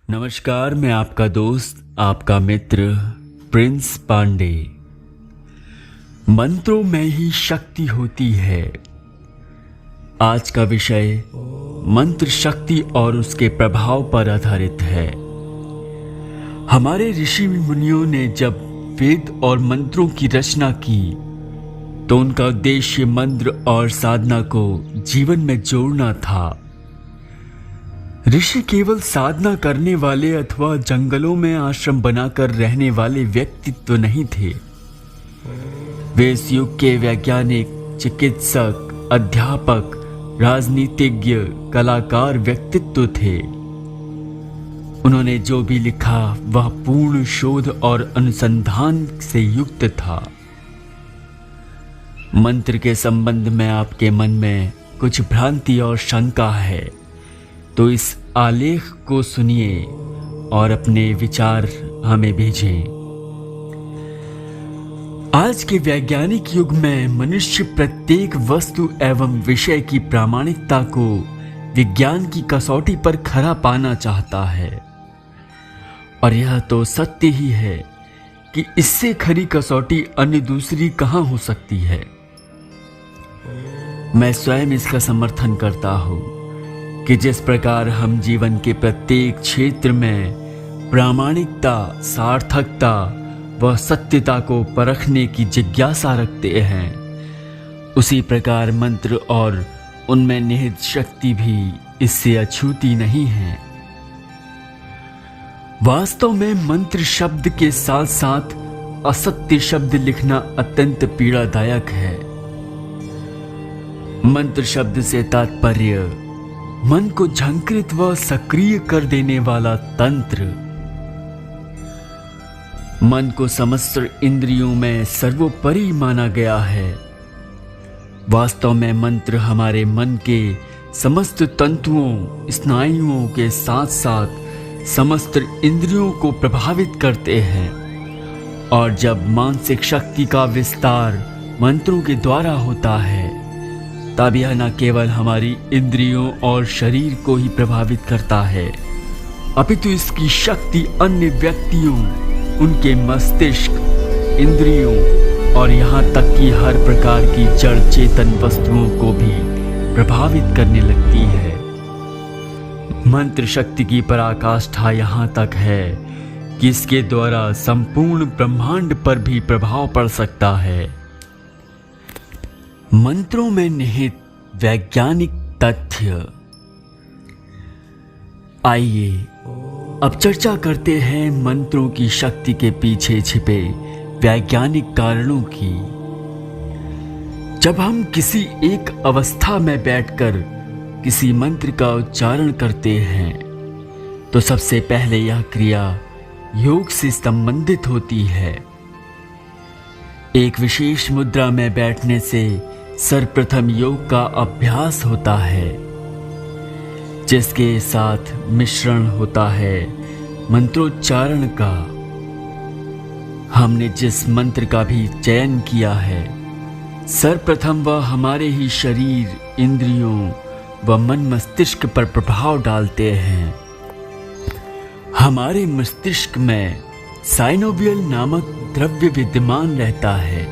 नमस्कार, मैं आपका दोस्त, आपका मित्र प्रिंस पांडे। मंत्रों में ही शक्ति होती है। आज का विषय मंत्र शक्ति और उसके प्रभाव पर आधारित है। हमारे ऋषि मुनियों ने जब वेद और मंत्रों की रचना की तो उनका उद्देश्य मंत्र और साधना को जीवन में जोड़ना था। ऋषि केवल साधना करने वाले अथवा जंगलों में आश्रम बनाकर रहने वाले व्यक्तित्व नहीं थे। वे इस युग के वैज्ञानिक, चिकित्सक, अध्यापक, राजनीतिज्ञ, कलाकार व्यक्तित्व थे। उन्होंने जो भी लिखा वह पूर्ण शोध और अनुसंधान से युक्त था। मंत्र के संबंध में आपके मन में कुछ भ्रांति और शंका है तो इस आलेख को सुनिए और अपने विचार हमें भेजें। आज के वैज्ञानिक युग में मनुष्य प्रत्येक वस्तु एवं विषय की प्रामाणिकता को विज्ञान की कसौटी पर खरा पाना चाहता है, और यह तो सत्य ही है कि इससे खरी कसौटी अन्य दूसरी कहां हो सकती है। मैं स्वयं इसका समर्थन करता हूं कि जिस प्रकार हम जीवन के प्रत्येक क्षेत्र में प्रामाणिकता, सार्थकता व सत्यता को परखने की जिज्ञासा रखते हैं, उसी प्रकार मंत्र और उनमें निहित शक्ति भी इससे अछूती नहीं है। वास्तव में मंत्र शब्द के साथ साथ असत्य शब्द लिखना अत्यंत पीड़ादायक है। मंत्र शब्द से तात्पर्य मन को झंकृत व सक्रिय कर देने वाला तंत्र। मन को समस्त इंद्रियों में सर्वोपरि माना गया है। वास्तव में मंत्र हमारे मन के समस्त तंतुओं, स्नायुओं के साथ साथ समस्त इंद्रियों को प्रभावित करते हैं, और जब मानसिक शक्ति का विस्तार मंत्रों के द्वारा होता है तब यह न केवल हमारी इंद्रियों और शरीर को ही प्रभावित करता है, अपितु इसकी शक्ति अन्य व्यक्तियों, उनके मस्तिष्क, इंद्रियों और यहाँ तक कि हर प्रकार की जड़ चेतन वस्तुओं को भी प्रभावित करने लगती है। मंत्र शक्ति की पराकाष्ठा यहाँ तक है कि इसके द्वारा संपूर्ण ब्रह्मांड पर भी प्रभाव पड़ सकता है। मंत्रों में निहित वैज्ञानिक तथ्य। आइए अब चर्चा करते हैं मंत्रों की शक्ति के पीछे छिपे वैज्ञानिक कारणों की। जब हम किसी एक अवस्था में बैठकर किसी मंत्र का उच्चारण करते हैं तो सबसे पहले यह क्रिया योग से संबंधित होती है। एक विशेष मुद्रा में बैठने से सर्वप्रथम योग का अभ्यास होता है, जिसके साथ मिश्रण होता है मंत्रोच्चारण का। हमने जिस मंत्र का भी चयन किया है, सर्वप्रथम वह हमारे ही शरीर, इंद्रियों व मन मस्तिष्क पर प्रभाव डालते हैं। हमारे मस्तिष्क में साइनोवियल नामक द्रव्य विद्यमान रहता है।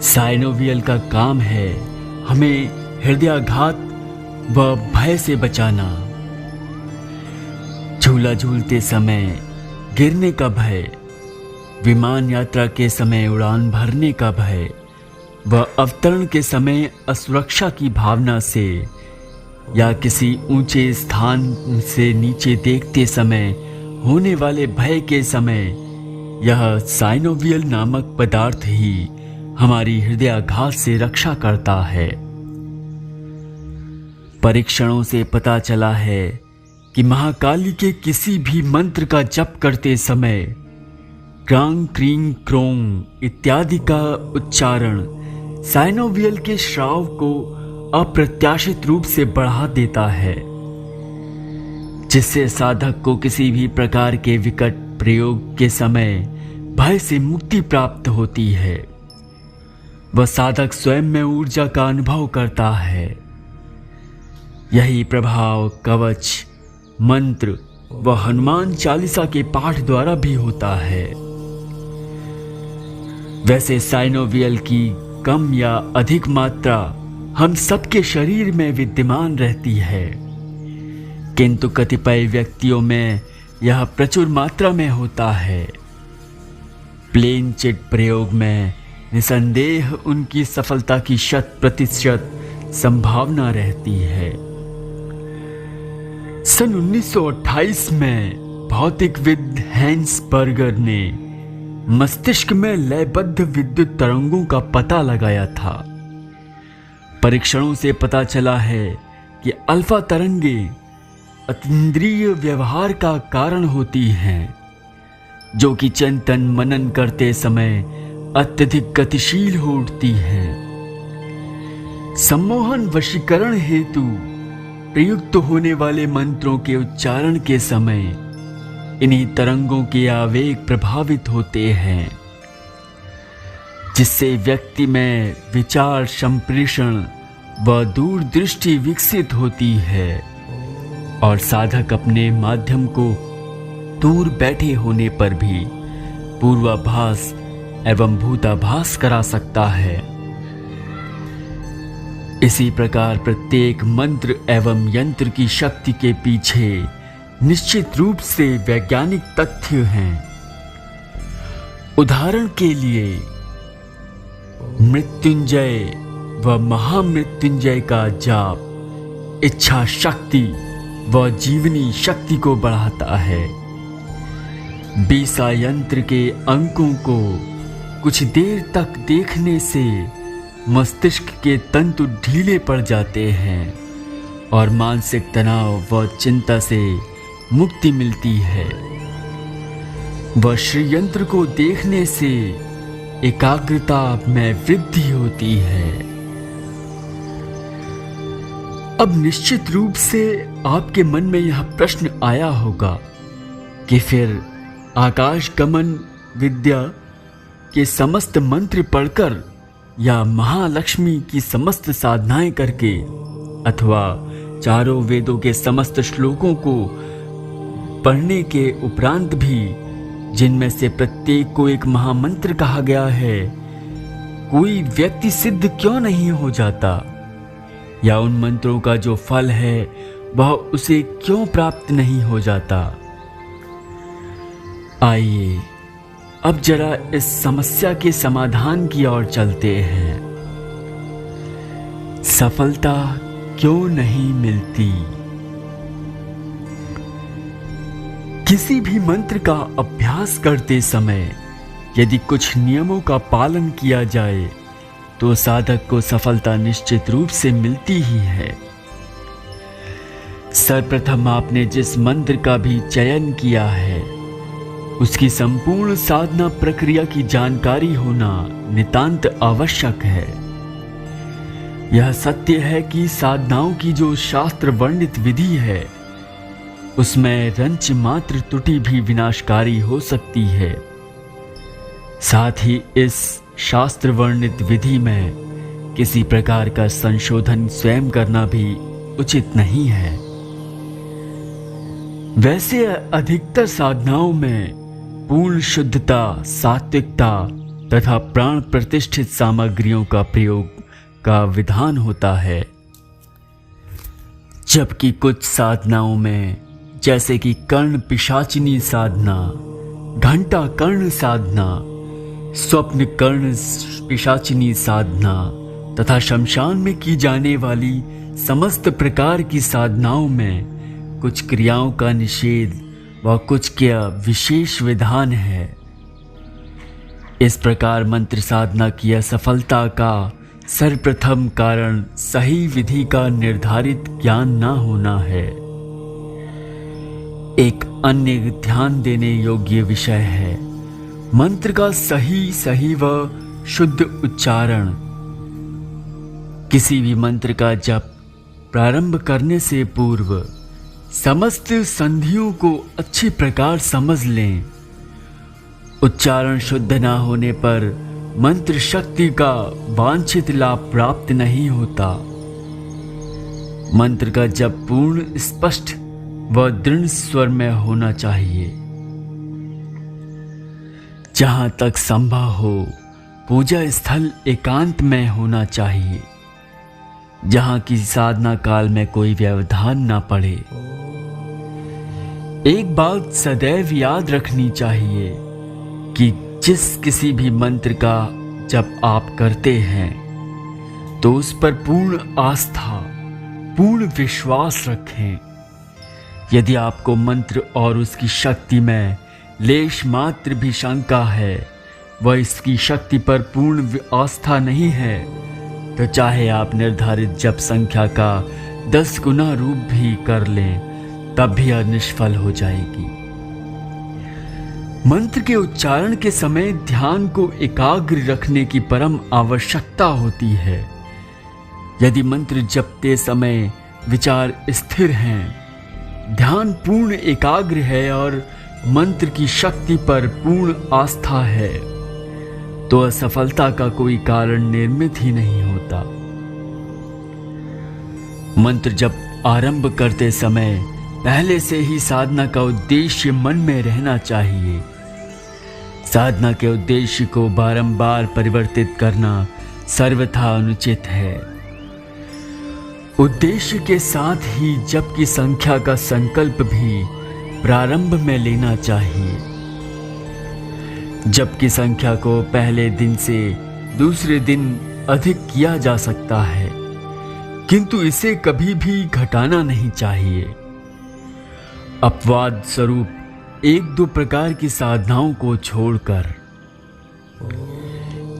साइनोवियल का काम है हमें हृदयाघात व भय से बचाना। झूला झूलते समय गिरने का भय, विमान यात्रा के समय उड़ान भरने का भय व अवतरण के समय असुरक्षा की भावना से, या किसी ऊंचे स्थान से नीचे देखते समय होने वाले भय के समय, यह साइनोवियल नामक पदार्थ ही हमारी हृदयाघात से रक्षा करता है। परीक्षणों से पता चला है कि महाकाली के किसी भी मंत्र का जप करते समय क्रांग क्रीं क्रों इत्यादि का उच्चारण साइनोवियल के श्राव को अप्रत्याशित रूप से बढ़ा देता है, जिससे साधक को किसी भी प्रकार के विकट प्रयोग के समय भय से मुक्ति प्राप्त होती है। वह साधक स्वयं में ऊर्जा का अनुभव करता है। यही प्रभाव कवच, मंत्र वह हनुमान चालीसा के पाठ द्वारा भी होता है। वैसे साइनोवियल की कम या अधिक मात्रा हम सबके शरीर में विद्यमान रहती है, किंतु कतिपय व्यक्तियों में यह प्रचुर मात्रा में होता है। प्लेन चिट प्रयोग में निसंदेह उनकी सफलता की 100% संभावना रहती है। सन 1928 में भौतिकविद हैंस बर्गर ने मस्तिष्क में लयबद्ध विद्युत तरंगों का पता लगाया था। परीक्षणों से पता चला है कि अल्फा तरंगे अतीन्द्रिय व्यवहार का कारण होती हैं, जो कि चिंतन मनन करते समय अत्यधिक गतिशील हो उठती हैं। सम्मोहन वशीकरण हेतु प्रयुक्त होने वाले मंत्रों के उच्चारण के समय इन्हीं तरंगों के आवेग प्रभावित होते हैं, जिससे व्यक्ति में विचार संप्रेषण व दूरदृष्टि विकसित होती है और साधक अपने माध्यम को दूर बैठे होने पर भी पूर्वाभास एवं भूताभास करा सकता है। इसी प्रकार प्रत्येक मंत्र एवं यंत्र की शक्ति के पीछे निश्चित रूप से वैज्ञानिक तथ्य हैं। उदाहरण के लिए मृत्युंजय व महामृत्युंजय का जाप इच्छा शक्ति व जीवनी शक्ति को बढ़ाता है। बीसा यंत्र के अंकों को कुछ देर तक देखने से मस्तिष्क के तंतु ढीले पड़ जाते हैं और मानसिक तनाव व चिंता से मुक्ति मिलती है। व श्री यंत्र को देखने से एकाग्रता में वृद्धि होती है। अब निश्चित रूप से आपके मन में यह प्रश्न आया होगा कि फिर आकाश गमन विद्या के समस्त मंत्र पढ़कर या महालक्ष्मी की समस्त साधनाएं करके अथवा चारों वेदों के समस्त श्लोकों को पढ़ने के उपरांत भी, जिनमें से प्रत्येक को एक महामंत्र कहा गया है, कोई व्यक्ति सिद्ध क्यों नहीं हो जाता, या उन मंत्रों का जो फल है वह उसे क्यों प्राप्त नहीं हो जाता। आइए अब जरा इस समस्या के समाधान की ओर चलते हैं। सफलता क्यों नहीं मिलती? किसी भी मंत्र का अभ्यास करते समय यदि कुछ नियमों का पालन किया जाए तो साधक को सफलता निश्चित रूप से मिलती ही है। सर्वप्रथम आपने जिस मंत्र का भी चयन किया है उसकी संपूर्ण साधना प्रक्रिया की जानकारी होना नितांत आवश्यक है। यह सत्य है कि साधनाओं की जो शास्त्र वर्णित विधि है उसमें रंच मात्र त्रुटि भी विनाशकारी हो सकती है। साथ ही इस शास्त्र वर्णित विधि में किसी प्रकार का संशोधन स्वयं करना भी उचित नहीं है। वैसे अधिकतर साधनाओं में पूर्ण शुद्धता, सात्विकता तथा प्राण प्रतिष्ठित सामग्रियों का प्रयोग का विधान होता है, जबकि कुछ साधनाओं में जैसे कि कर्ण पिशाचिनी साधना, घंटा कर्ण साधना, स्वप्न कर्ण पिशाचिनी साधना तथा शमशान में की जाने वाली समस्त प्रकार की साधनाओं में कुछ क्रियाओं का निषेध व कुछ के विशेष विधान है। इस प्रकार मंत्र साधना की असफलता का सर्वप्रथम कारण सही विधि का निर्धारित ज्ञान न होना है। एक अन्य ध्यान देने योग्य विषय है मंत्र का सही व शुद्ध उच्चारण। किसी भी मंत्र का जप प्रारंभ करने से पूर्व समस्त संधियों को अच्छी प्रकार समझ लें। उच्चारण शुद्ध ना होने पर मंत्र शक्ति का वांछित लाभ प्राप्त नहीं होता। मंत्र का जप पूर्ण स्पष्ट वह दृढ़ स्वर में होना चाहिए। जहां तक संभव हो पूजा स्थल एकांत में होना चाहिए, जहां की साधना काल में कोई व्यवधान ना पड़े। एक बात सदैव याद रखनी चाहिए कि जिस किसी भी मंत्र का जब आप करते हैं तो उस पर पूर्ण आस्था, पूर्ण विश्वास रखें। यदि आपको मंत्र और उसकी शक्ति में लेश मात्र भी शंका है, वह इसकी शक्ति पर पूर्ण आस्था नहीं है, तो चाहे आप निर्धारित जप संख्या का 10 गुना रूप भी कर लें, तब भी यह निष्फल हो जाएगी। मंत्र के उच्चारण के समय ध्यान को एकाग्र रखने की परम आवश्यकता होती है। यदि मंत्र जपते समय विचार स्थिर हैं, ध्यान पूर्ण एकाग्र है और मंत्र की शक्ति पर पूर्ण आस्था है, तो असफलता का कोई कारण निर्मित ही नहीं होता। मंत्र जप आरंभ करते समय पहले से ही साधना का उद्देश्य मन में रहना चाहिए। साधना के उद्देश्य को बारंबार परिवर्तित करना सर्वथा अनुचित है। उद्देश्य के साथ ही जप की संख्या का संकल्प भी प्रारंभ में लेना चाहिए। जप की संख्या को पहले दिन से दूसरे दिन अधिक किया जा सकता है, किंतु इसे कभी भी घटाना नहीं चाहिए। अपवाद स्वरूप 1-2 प्रकार की साधनाओं को छोड़कर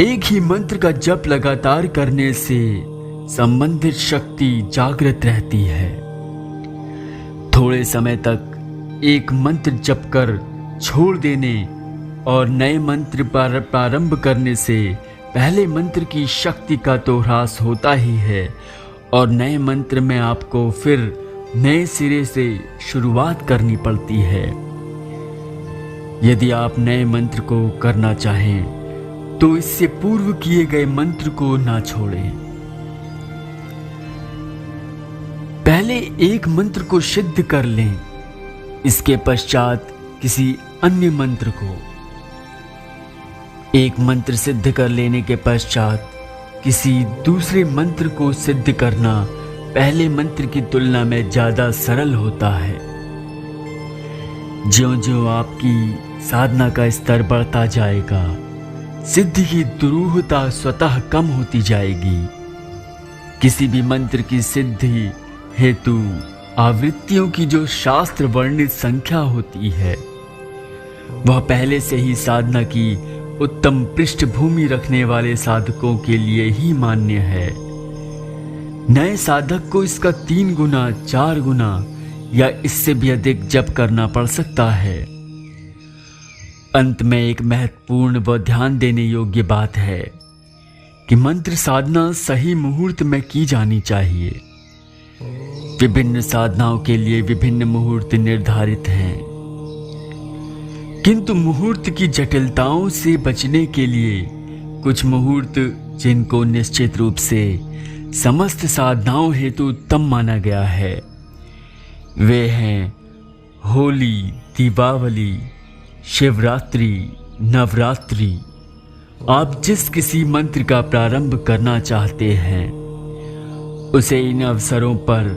एक ही मंत्र का जप लगातार करने से संबंधित शक्ति जागृत रहती है। थोड़े समय तक एक मंत्र जप कर छोड़ देने और नए मंत्र पर प्रारंभ करने से पहले मंत्र की शक्ति का तो ह्रास होता ही है, और नए मंत्र में आपको फिर नए सिरे से शुरुआत करनी पड़ती है। यदि आप नए मंत्र को करना चाहें तो इससे पूर्व किए गए मंत्र को ना छोड़ें। पहले एक मंत्र को सिद्ध कर लें, इसके पश्चात किसी अन्य मंत्र को। एक मंत्र सिद्ध कर लेने के पश्चात किसी दूसरे मंत्र को सिद्ध करना पहले मंत्र की तुलना में ज्यादा सरल होता है। ज्यों-ज्यों आपकी साधना का स्तर बढ़ता जाएगा, सिद्धि की दुरूहता स्वतः कम होती जाएगी। किसी भी मंत्र की सिद्धि हेतु आवृत्तियों की जो शास्त्र वर्णित संख्या होती है, वह पहले से ही साधना की उत्तम पृष्ठभूमि रखने वाले साधकों के लिए ही मान्य है। नए साधक को इसका 3 गुना, 4 गुना या इससे भी अधिक जप करना पड़ सकता है। अंत में एक महत्वपूर्ण व ध्यान देने योग्य बात है कि मंत्र साधना सही मुहूर्त में की जानी चाहिए। विभिन्न साधनाओं के लिए विभिन्न मुहूर्त निर्धारित हैं, किंतु मुहूर्त की जटिलताओं से बचने के लिए कुछ मुहूर्त जिनको निश्चित रूप से समस्त साधनाओं हेतु उत्तम माना गया है, वे हैं होली, दीपावली, शिवरात्रि, नवरात्रि। आप जिस किसी मंत्र का प्रारंभ करना चाहते हैं उसे इन अवसरों पर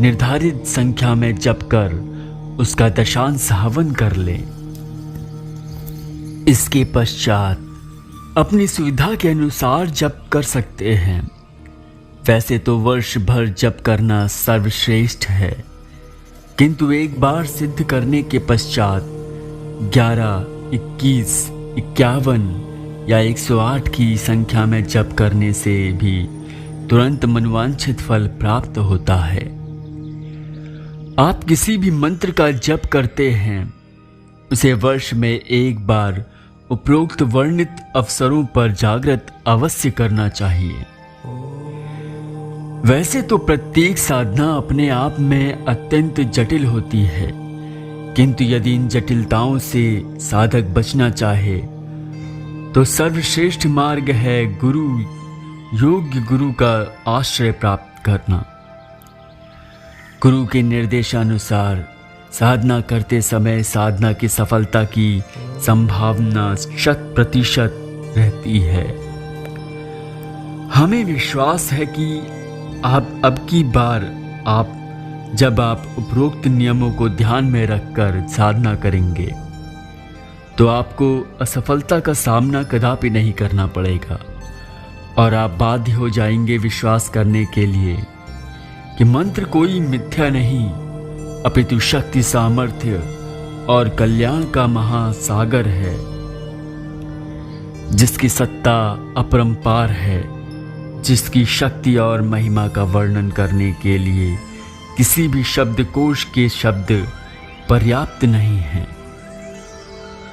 निर्धारित संख्या में जप कर उसका दशांश हवन कर लें। इसके पश्चात अपनी सुविधा के अनुसार जप कर सकते हैं। वैसे तो वर्ष भर जप करना सर्वश्रेष्ठ है, किंतु एक बार सिद्ध करने के पश्चात 11, 21, 51 या 108 की संख्या में जप करने से भी तुरंत मनवांछित फल प्राप्त होता है। आप किसी भी मंत्र का जप करते हैं, उसे वर्ष में एक बार उपरोक्त वर्णित अवसरों पर जागृत अवश्य करना चाहिए। वैसे तो प्रत्येक साधना अपने आप में अत्यंत जटिल होती है, किंतु यदि इन जटिलताओं से साधक बचना चाहे तो सर्वश्रेष्ठ मार्ग है योग्य गुरु का आश्रय प्राप्त करना। गुरु के निर्देशानुसार साधना करते समय साधना की सफलता की संभावना 100% रहती है। हमें विश्वास है कि आप अब की बार जब आप उपरोक्त नियमों को ध्यान में रखकर साधना करेंगे तो आपको असफलता का सामना कदापि नहीं करना पड़ेगा और आप बाध्य हो जाएंगे विश्वास करने के लिए कि मंत्र कोई मिथ्या नहीं अपितु शक्ति, सामर्थ्य और कल्याण का महासागर है, जिसकी सत्ता अपरंपार है, जिसकी शक्ति और महिमा का वर्णन करने के लिए किसी भी शब्दकोश के शब्द पर्याप्त नहीं हैं।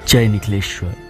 जय निखिलेश्वर।